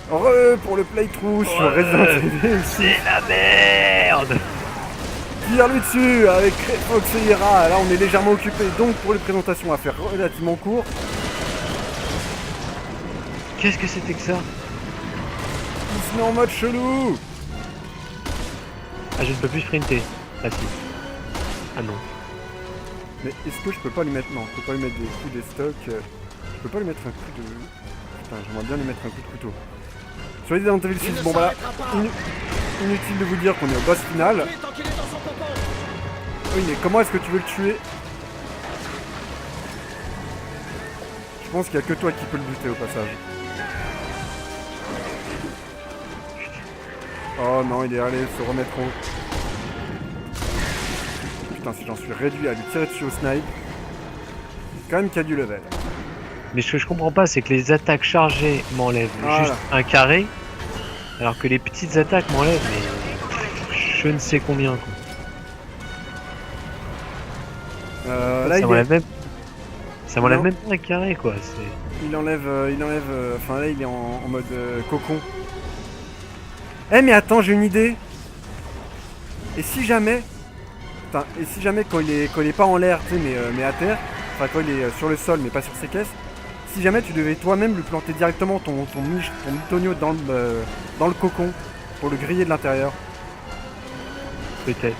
Pour le playthrough sur Resident Evil. C'est la merde. Tire-lui dessus avec Fox et Ira. Là, on est légèrement occupé, donc pour les présentations à faire relativement court. Qu'est-ce que c'était que ça? Il se met en mode chelou. Ah, je ne peux plus sprinter. Ah si. Ah non. Mais est-ce que je peux pas lui mettre... Non, je peux pas lui mettre des coups des stocks. Je peux pas lui mettre un coup de... Putain, j'aimerais bien lui mettre un coup de couteau. Sur Resident Evil 6, bon bah là, inutile de vous dire qu'on est au boss final. Oui, mais comment est-ce que tu veux le tuer? Je pense qu'il y a que toi qui peux le buter au passage. Oh non, il est allé se remettre en haut. Putain, si j'en suis réduit à lui tirer dessus au snipe, c'est quand même qu'il y a du level. Mais ce que je comprends pas, c'est que les attaques chargées m'enlèvent Voilà. juste un carré, alors que les petites attaques m'enlèvent, mais je ne sais combien. Quoi. Là, ça m'enlève même... Ça m'enlève même pas un carré, quoi. Il enlève... Enfin là, il est en mode cocon. Eh mais attends, j'ai une idée. Et si jamais... Putain, et si jamais quand il est pas en l'air, tu sais, mais à terre, enfin quand il est sur le sol mais pas sur ses caisses, si jamais tu devais toi-même lui planter directement ton mitonio dans le cocon pour le griller de l'intérieur. Peut-être.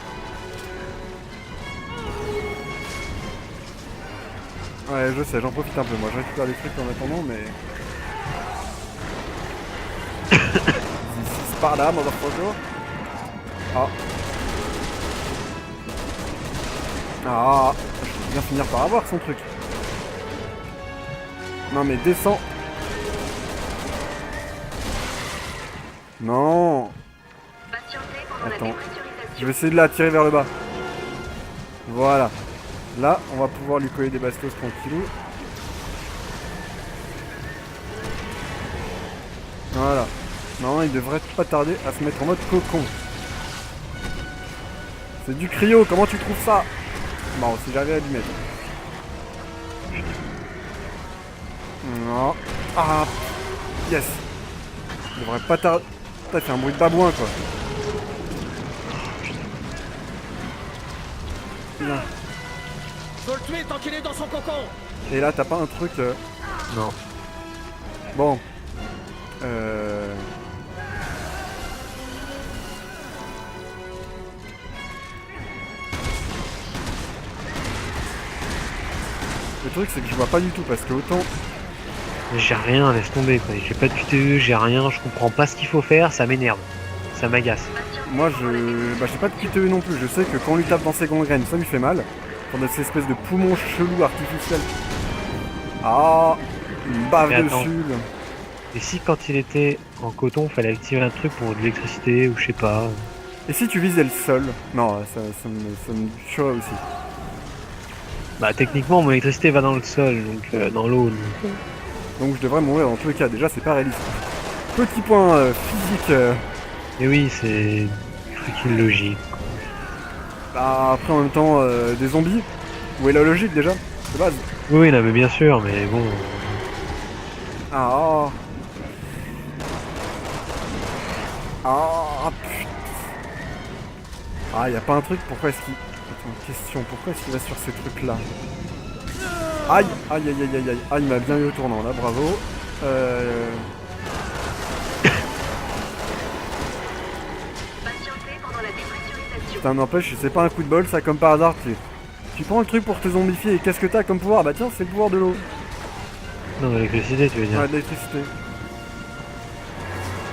Ouais, je sais, j'en profite un peu, moi je récupère des trucs en attendant, mais... C'est par là, motherfucker. Ah. Ah, je vais bien finir par avoir son truc. Non mais descends. Non. Attends. Je vais essayer de l'attirer vers le bas. Voilà. Là, on va pouvoir lui coller des bastos tranquillou. Voilà. Non, il devrait pas tarder à se mettre en mode cocon. C'est du cryo, comment tu trouves ça? Bon, si j'arrive à lui mettre. Non. Ah. Yes. Il devrait pas tarder. Putain, il fait un bruit de babouin, quoi. Là. Faut le tuer tant qu'il est dans son cocon. Et là, t'as pas un truc... Non. Bon. Le truc, c'est que je vois pas du tout, parce que autant... J'ai rien, laisse tomber, quoi. J'ai pas de QTE, j'ai rien, je comprends pas ce qu'il faut faire, ça m'énerve. Ça m'agace. Moi, j'ai pas de QTE non plus. Je sais que quand on lui tape dans ses gangrènes, ça lui fait mal. Quand on a cette espèce de poumon chelou artificiel. Ah, une bave Mais attends. dessus. Là. Et si quand il était en coton, fallait activer un truc pour de l'électricité ou je sais pas. Et si tu visais le sol? Non, ça me tuerait aussi. Bah techniquement mon électricité va dans le sol, donc dans l'eau. Donc je devrais mourir dans tous les cas. Déjà, c'est pas réaliste. Petit point physique. Et oui, c'est un truc illogique. Bah, après, en même temps, des zombies. Où est la logique déjà? De base. Oui, non, mais bien sûr, mais bon. Ah. Ah, putain. Ah, y a pas un truc? Pourquoi est-ce qu'il... Attends, question. Pourquoi est-ce qu'il va sur ces trucs-là? Aïe, aïe, aïe, aïe, aïe, aïe. Ah, il m'a bien eu au tournant, là, bravo. Putain, n'empêche, c'est pas un coup de bol, ça, comme par hasard, tu prends le truc pour te zombifier, et qu'est-ce que t'as comme pouvoir? Bah tiens, c'est le pouvoir de l'eau. Non, de l'électricité, tu veux dire. Ouais, de l'électricité.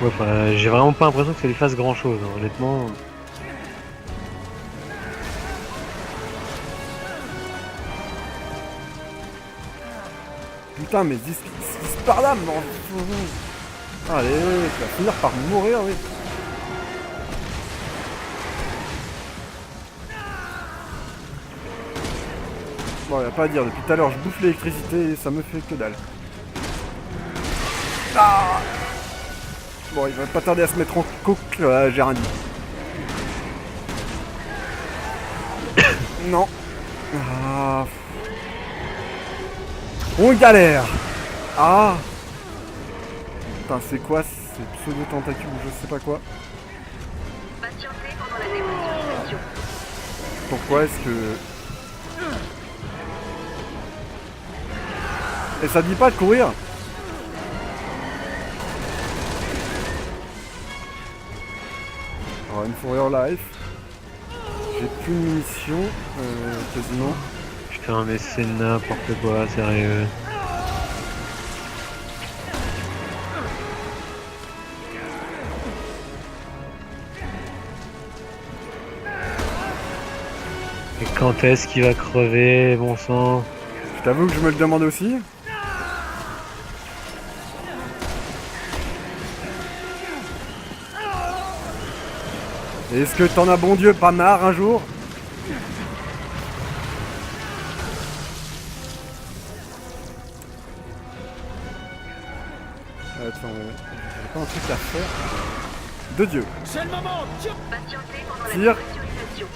Ouais, enfin, j'ai vraiment pas l'impression que ça lui fasse grand chose, hein, honnêtement. Putain, mais this par là, non. Allez, tu vas finir par mourir, oui. Bon, y'a pas à dire, depuis tout à l'heure je bouffe l'électricité et ça me fait que dalle. Ah, bon, il va pas tarder à se mettre en coque, j'ai rien dit. Non. Ah. On galère. Ah. Putain, c'est quoi ces pseudo-tentacules ou je sais pas quoi. Patientez pendant la dépressurisation. Pourquoi est-ce que... Et ça dit pas de courir? Run for your life. J'ai plus de munitions, quasiment. Putain, mais c'est n'importe quoi, sérieux. Et quand est-ce qu'il va crever, bon sang? Je t'avoue que je me le demande aussi. Et est-ce que t'en as bon Dieu pas marre un jour? Attends, j'ai pas un truc à faire. De Dieu. C'est le moment. Tire. Patientez pendant la Tire. dépressurisation.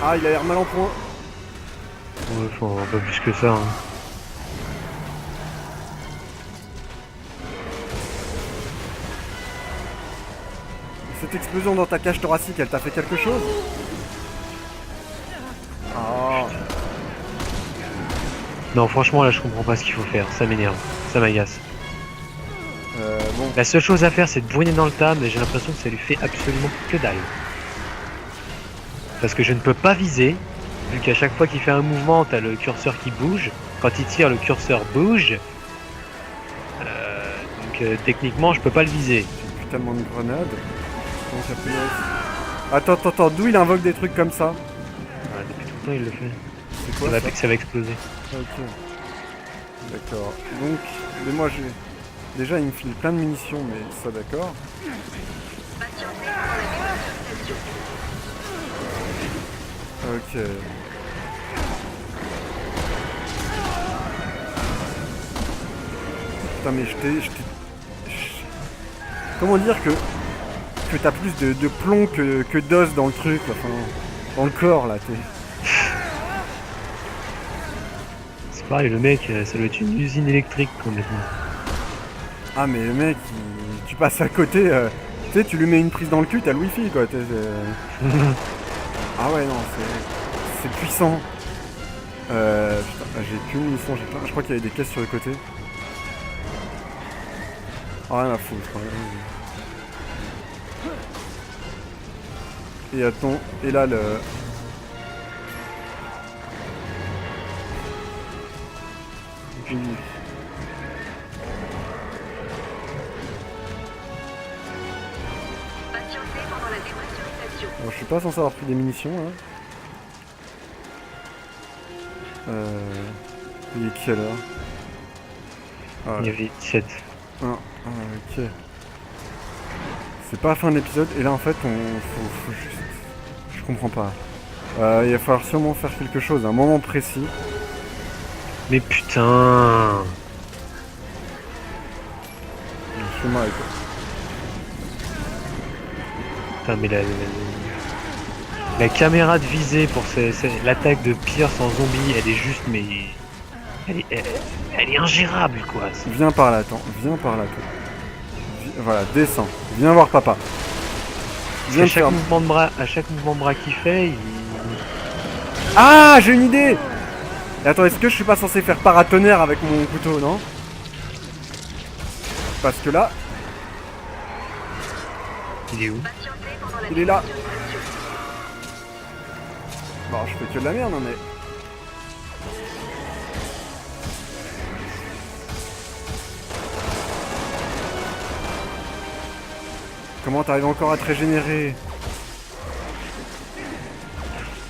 Ah, il a l'air mal en point. Ouais, enfin, pas plus que ça. Hein. Cette explosion dans ta cage thoracique, elle t'a fait quelque chose? Ah, Non, franchement, là, je comprends pas ce qu'il faut faire. Ça m'énerve. Ça m'agace. bon. La seule chose à faire, c'est de brûler dans le tas, mais j'ai l'impression que ça lui fait absolument que dalle. Parce que je ne peux pas viser, vu qu'à chaque fois qu'il fait un mouvement, t'as le curseur qui bouge. Quand il tire, le curseur bouge. Donc techniquement, je peux pas le viser. J'ai plus tellement de grenades. Donc, ça peut être- Attends, d'où il invoque des trucs comme ça? Voilà, depuis tout le temps, il le fait. C'est Ça quoi va ça? que ça va exploser. Ok. D'accord. Donc, mais moi j'ai... Déjà il me file plein de munitions, mais ça d'accord. Patientez pendant la dépressurisation. Ok. Putain mais Comment dire que t'as plus de plomb que d'os dans le truc, enfin... Dans le corps là, t'es... C'est pareil, le mec, ça doit être une usine électrique complètement. Ah mais le mec, tu passes à côté, tu sais, tu lui mets une prise dans le cul, t'as le wifi quoi. Ah ouais non, c'est puissant. Putain, j'ai plus de munitions, j'ai plein. Je crois qu'il y avait des caisses sur le côté. Ah rien à foutre. Et attends, et là le... Patientez pendant la dépressurisation. Bon, je suis pas censé avoir pris des munitions là. Il est quelle heure? Ah, Il y avait 7. ok. C'est pas la fin de l'épisode et là en fait faut juste... Je comprends pas. Il va falloir sûrement faire quelque chose à un moment précis. Mais putain! Je suis mal avec toi. Putain, mais la caméra de visée pour l'attaque de Pierce en zombie, elle est juste, mais... Elle est ingérable, quoi. Viens par là, attends. Viens par là, toi. Voilà, descends. Viens voir papa. Viens À te chaque faire... mouvement de bras qu'il fait, il... Ah, j'ai une idée. Et attends, est-ce que je suis pas censé faire paratonnerre avec mon couteau, non? Parce que là, Patientez pendant la il est là. dépressurisation. Bon, je fais que de la merde, hein, mais... Comment t'arrives encore à te régénérer?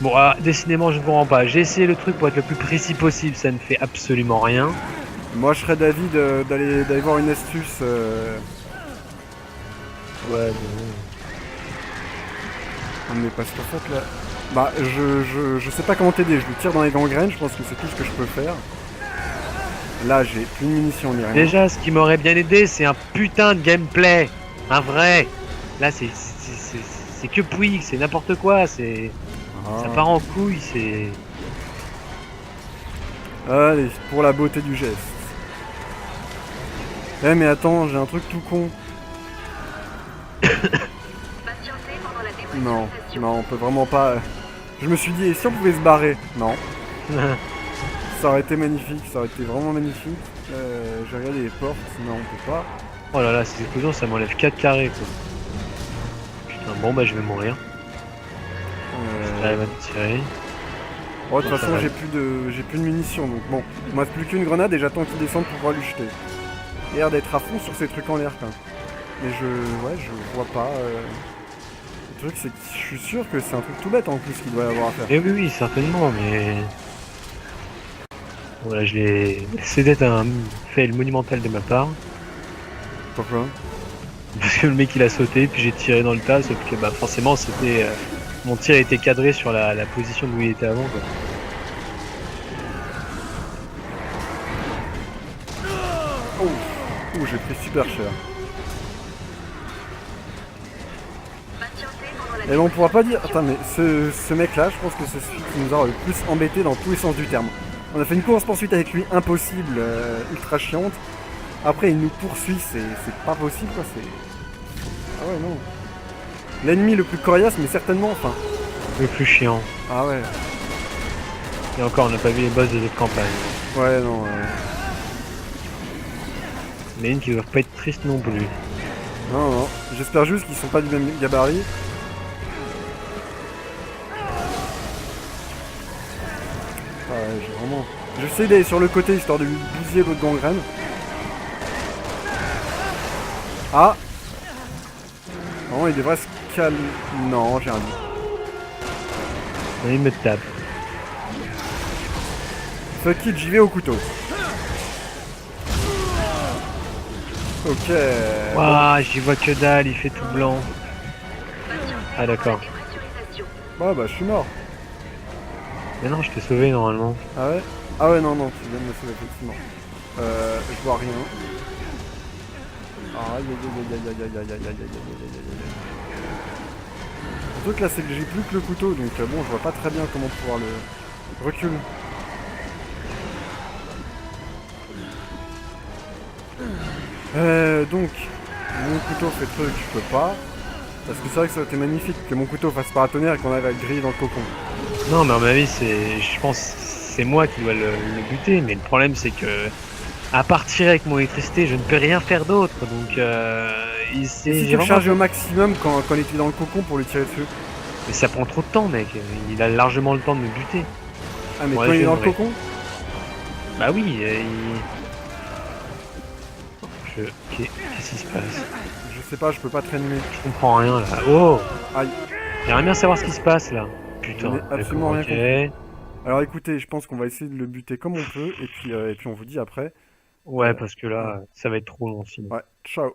Bon, décidément, je ne comprends pas. J'ai essayé le truc pour être le plus précis possible, ça ne fait absolument rien. Moi, je serais d'avis d'aller voir une astuce. Ouais, Ah, mais parce qu'en fait, là... Bah, je sais pas comment t'aider. Je lui tire dans les gangrènes, je pense que c'est tout ce que je peux faire. Là, j'ai plus de munitions ni rien. Déjà, ce qui m'aurait bien aidé, c'est un putain de gameplay. Un vrai. Là, c'est que pouic, c'est n'importe quoi, c'est... Ça part en couille, c'est... Allez, pour la beauté du geste. Eh mais attends, j'ai un truc tout con. Patientez pendant la Non, dépressurisation. non, on peut vraiment pas... Je me suis dit, et si on pouvait se barrer? Non. Ça aurait été magnifique, ça aurait été vraiment magnifique. J'ai regardé les portes, non, on peut pas. Oh là là, ces explosions, ça m'enlève 4 carrés quoi. Putain, bon bah je vais mourir. J'arrive à me tirer. Oh, de toute Bon, façon, ça va. j'ai plus de munitions, donc bon. Il me reste plus qu'une grenade et j'attends qu'ils descendent pour pouvoir lui jeter. Il a l'air d'être à fond sur ces trucs en l'air, quand même. Mais je vois pas. Le truc, c'est que je suis sûr que c'est un truc tout bête en plus qu'il doit y avoir à faire. Eh oui, oui, certainement, mais... Voilà, je l'ai... C'était un fail monumental de ma part. Pourquoi? Parce que le mec il a sauté, puis j'ai tiré dans le tas, sauf que bah forcément c'était... mon tir était cadré sur la position d'où il était avant quoi. Oh, j'ai pris super cher. Patientez pendant la Et ben, on pourra pas dire... Attends, mais ce mec-là, je pense que c'est celui qui nous a le plus embêté dans tous les sens du terme. On a fait une course-poursuite avec lui impossible, ultra chiante. Après, il nous poursuit, c'est pas possible, quoi, c'est... Ah ouais, non. L'ennemi le plus coriace, mais certainement, enfin... Le plus chiant. Ah ouais. Et encore, on n'a pas vu les boss de notre campagne. Ouais, non, Mais une qui doivent pas être triste non plus. Non, non. J'espère juste qu'ils sont pas du même gabarit. Ah ouais, j'ai vraiment... J'essaie d'aller sur le côté, histoire de lui bousiller l'autre gangrène. Ah! Non, il devrait se calmer... Non, j'ai un doute. Et il me tape. Fuck it, j'y vais au couteau. Ok. Waouh, j'y vois que dalle, il fait tout blanc. Ah d'accord. dépressurisation. Bah, je suis mort. Mais non, je t'ai sauvé normalement. Ah ouais? Ah ouais, non, tu viens de me sauver, effectivement. Je vois rien. Aïe, aïe, aïe, aïe, aïe, aïe, aïe, aïe, aïe, aïe, aïe, aïe, aïe, aïe. Le truc là, c'est que j'ai plus que le couteau, donc bon, je vois pas très bien comment pouvoir le... Recule. Donc, mon couteau fait truc, je peux pas. Parce que c'est vrai que ça aurait été magnifique que mon couteau fasse paratonnerre et qu'on arrive à le griller dans le cocon. Non, mais à mon avis, je pense c'est moi qui dois le buter. Mais le problème, c'est que à part tirer avec mon électricité, je ne peux rien faire d'autre. Donc, Et c'est si j'ai tu le vraiment- charges au maximum quand il était dans le cocon pour lui tirer dessus. Mais ça prend trop de temps, mec. Il a largement le temps de me buter. Ah, mais Ouais, quand il est c'est dans le vrai. cocon? Bah oui, Qu'est-ce qui se passe? Je sais pas, je peux pas te réanimer. Je comprends rien là. Oh! Aïe. J'aimerais bien savoir ce qui se passe là. Putain. Je n'ai absolument d'accord, rien ok. Alors écoutez, je pense qu'on va essayer de le buter comme on peut, et puis on vous dit après. Ouais, parce que là, ça va être trop long sinon. Ouais, ciao.